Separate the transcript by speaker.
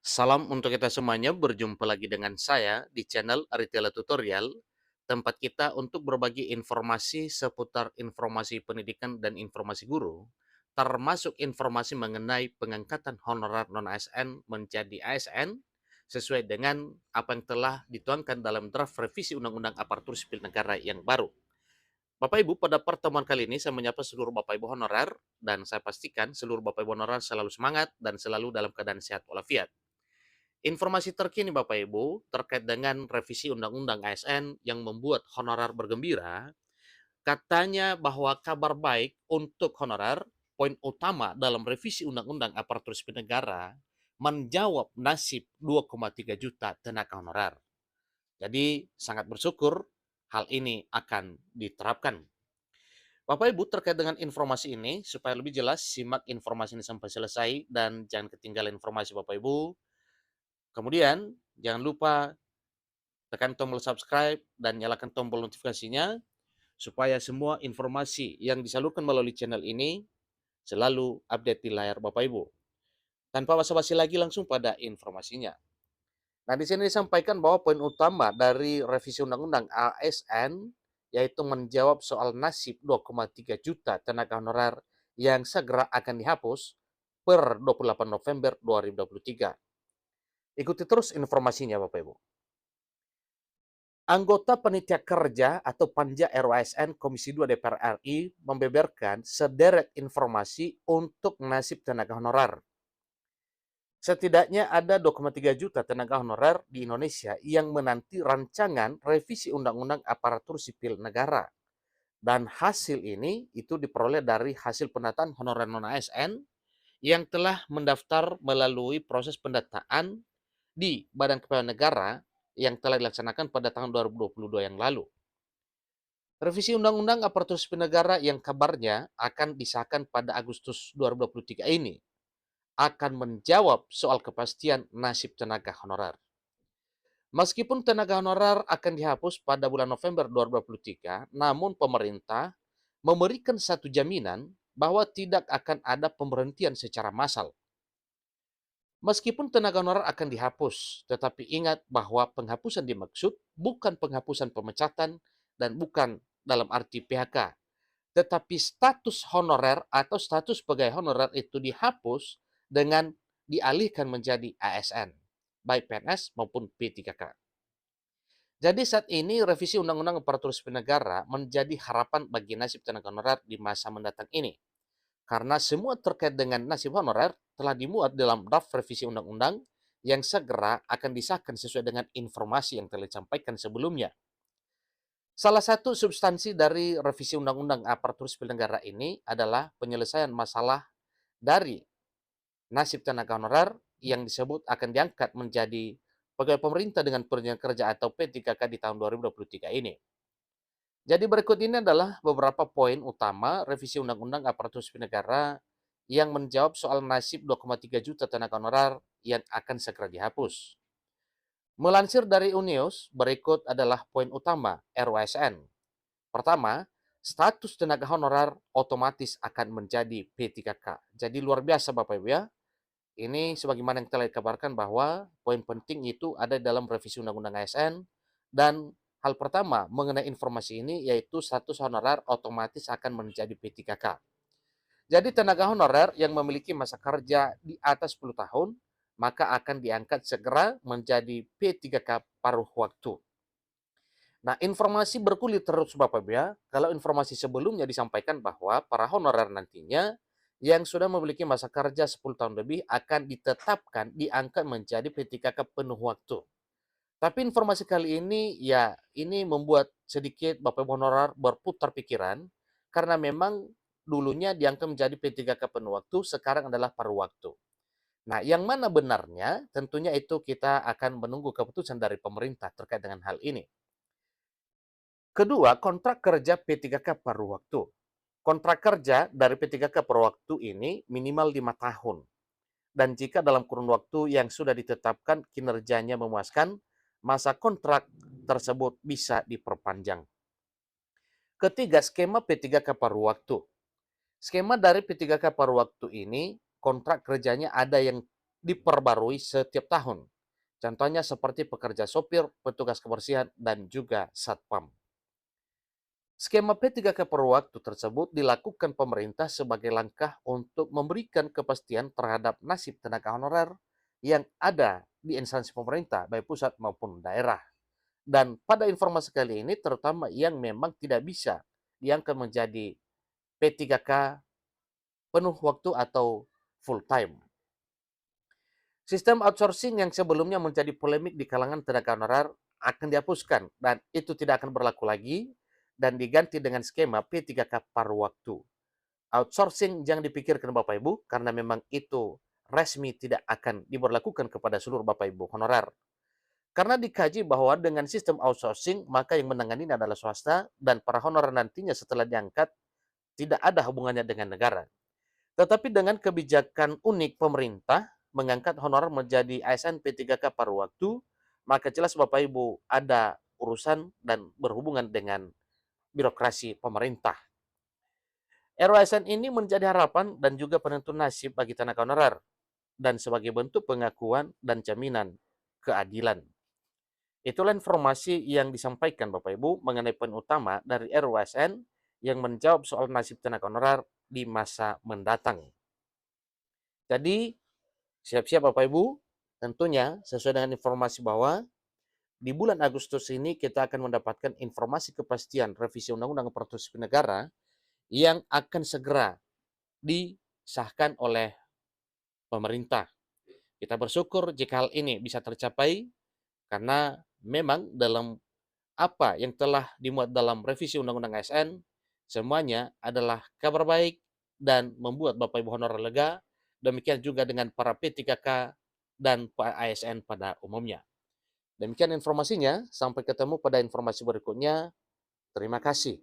Speaker 1: Salam untuk kita semuanya, berjumpa lagi dengan saya di channel Aritela Tutorial, tempat kita untuk berbagi informasi seputar informasi pendidikan dan informasi guru, termasuk informasi mengenai pengangkatan honorer non-ASN menjadi ASN, sesuai dengan apa yang telah dituangkan dalam draft revisi Undang-Undang Aparatur Sipil Negara yang baru. Bapak Ibu, pada pertemuan kali ini saya menyapa seluruh Bapak Ibu honorer, dan saya pastikan seluruh Bapak Ibu honorer selalu semangat dan selalu dalam keadaan sehat walafiat. Informasi terkini Bapak Ibu terkait dengan revisi Undang-Undang ASN yang membuat honorer bergembira, katanya bahwa kabar baik untuk honorer, poin utama dalam revisi Undang-Undang Aparatur Sipil Negara menjawab nasib 2,3 juta tenaga honorer. Jadi sangat bersyukur hal ini akan diterapkan. Bapak Ibu, terkait dengan informasi ini, supaya lebih jelas, simak informasi ini sampai selesai dan jangan ketinggalan informasi Bapak Ibu. Kemudian, jangan lupa tekan tombol subscribe dan nyalakan tombol notifikasinya supaya semua informasi yang disalurkan melalui channel ini selalu update di layar Bapak Ibu. Tanpa basa-basi lagi langsung pada informasinya. Nah, di sini disampaikan bahwa poin utama dari revisi Undang-Undang ASN yaitu menjawab soal nasib 2,3 juta tenaga honorer yang segera akan dihapus per 28 November 2023. Ikuti terus informasinya Bapak Ibu. Anggota Panitia Kerja atau Panja RUASN Komisi 2 DPR RI membeberkan sederet informasi untuk nasib tenaga honorer. Setidaknya ada 2,3 juta tenaga honorer di Indonesia yang menanti rancangan revisi Undang-Undang Aparatur Sipil Negara. Dan hasil ini itu diperoleh dari hasil pendataan honorer non-ASN yang telah mendaftar melalui proses pendataan di Badan Kepegawaian Negara yang telah dilaksanakan pada tahun 2022 yang lalu. Revisi Undang-Undang Aparatur Sipil Negara yang kabarnya akan disahkan pada Agustus 2023 ini akan menjawab soal kepastian nasib tenaga honorer. Meskipun tenaga honorer akan dihapus pada bulan November 2023, namun pemerintah memberikan satu jaminan bahwa tidak akan ada pemberhentian secara massal. Meskipun tenaga honorer akan dihapus, tetapi ingat bahwa penghapusan dimaksud bukan penghapusan pemecatan dan bukan dalam arti PHK, tetapi status honorer atau status pegawai honorer itu dihapus dengan dialihkan menjadi ASN, baik PNS maupun P3K. Jadi saat ini revisi Undang-Undang Aparatur Sipil Negara menjadi harapan bagi nasib tenaga honorer di masa mendatang ini. Karena semua terkait dengan nasib honorer telah dimuat dalam draft revisi undang-undang yang segera akan disahkan sesuai dengan informasi yang telah disampaikan sebelumnya. Salah satu substansi dari revisi Undang-Undang Aparatur Sipil Negara ini adalah penyelesaian masalah dari nasib tenaga honorer yang disebut akan diangkat menjadi pegawai pemerintah dengan perjanjian kerja atau P3K di tahun 2023 ini. Jadi berikut ini adalah beberapa poin utama revisi Undang-Undang Aparatur Sipil Negara yang menjawab soal nasib 2,3 juta tenaga honorer yang akan segera dihapus. Melansir dari Unius, berikut adalah poin utama RUASN. Pertama, status tenaga honorer otomatis akan menjadi P3K. Jadi luar biasa Bapak Ibu ya. Ini sebagaimana yang telah dikabarkan bahwa poin penting itu ada dalam revisi Undang-Undang ASN dan hal pertama mengenai informasi ini yaitu status honorer otomatis akan menjadi P3K. Jadi tenaga honorer yang memiliki masa kerja di atas 10 tahun maka akan diangkat segera menjadi P3K paruh waktu. Nah, informasi berkulit terus Bapak Ibu ya. Kalau informasi sebelumnya disampaikan bahwa para honorer nantinya yang sudah memiliki masa kerja 10 tahun lebih akan ditetapkan diangkat menjadi P3K penuh waktu. Tapi informasi kali ini ya ini membuat sedikit Bapak Ibu honorer berputar pikiran karena memang dulunya diangkat menjadi P3K penuh waktu, sekarang adalah paruh waktu. Nah, yang mana benarnya? Tentunya itu kita akan menunggu keputusan dari pemerintah terkait dengan hal ini. Kedua, kontrak kerja P3K paruh waktu. Kontrak kerja dari P3K paruh waktu ini minimal 5 tahun. Dan jika dalam kurun waktu yang sudah ditetapkan kinerjanya memuaskan, masa kontrak tersebut bisa diperpanjang. Ketiga, skema P3K paruh waktu. Skema dari P3K paruh waktu ini, kontrak kerjanya ada yang diperbarui setiap tahun. Contohnya seperti pekerja sopir, petugas kebersihan, dan juga satpam. Skema P3K per waktu tersebut dilakukan pemerintah sebagai langkah untuk memberikan kepastian terhadap nasib tenaga honorer yang ada di instansi pemerintah, baik pusat maupun daerah. Dan pada informasi kali ini, terutama yang memang tidak bisa diangkat menjadi P3K penuh waktu atau full time. Sistem outsourcing yang sebelumnya menjadi polemik di kalangan tenaga honorer akan dihapuskan dan itu tidak akan berlaku lagi dan diganti dengan skema P3K paruh waktu. Outsourcing jangan dipikirkan Bapak Ibu karena memang itu resmi tidak akan diberlakukan kepada seluruh Bapak Ibu honorer. Karena dikaji bahwa dengan sistem outsourcing maka yang menangani adalah swasta dan para honorer nantinya setelah diangkat tidak ada hubungannya dengan negara. Tetapi dengan kebijakan unik pemerintah mengangkat honorer menjadi ASN P3K paruh waktu, maka jelas Bapak Ibu ada urusan dan berhubungan dengan birokrasi pemerintah. RUASN ini menjadi harapan dan juga penentu nasib bagi tenaga honorer dan sebagai bentuk pengakuan dan jaminan keadilan. Itulah informasi yang disampaikan Bapak Ibu mengenai poin utama dari RUASN yang menjawab soal nasib tenaga honorer di masa mendatang. Jadi, siap-siap Bapak Ibu, tentunya sesuai dengan informasi bahwa di bulan Agustus ini kita akan mendapatkan informasi kepastian revisi Undang-Undang Aparatur Sipil Negara yang akan segera disahkan oleh pemerintah. Kita bersyukur jika hal ini bisa tercapai karena memang dalam apa yang telah dimuat dalam revisi Undang-Undang ASN semuanya adalah kabar baik dan membuat Bapak Ibu honorer lega. Demikian juga dengan para P3K dan ASN pada umumnya. Demikian informasinya, sampai ketemu pada informasi berikutnya. Terima kasih.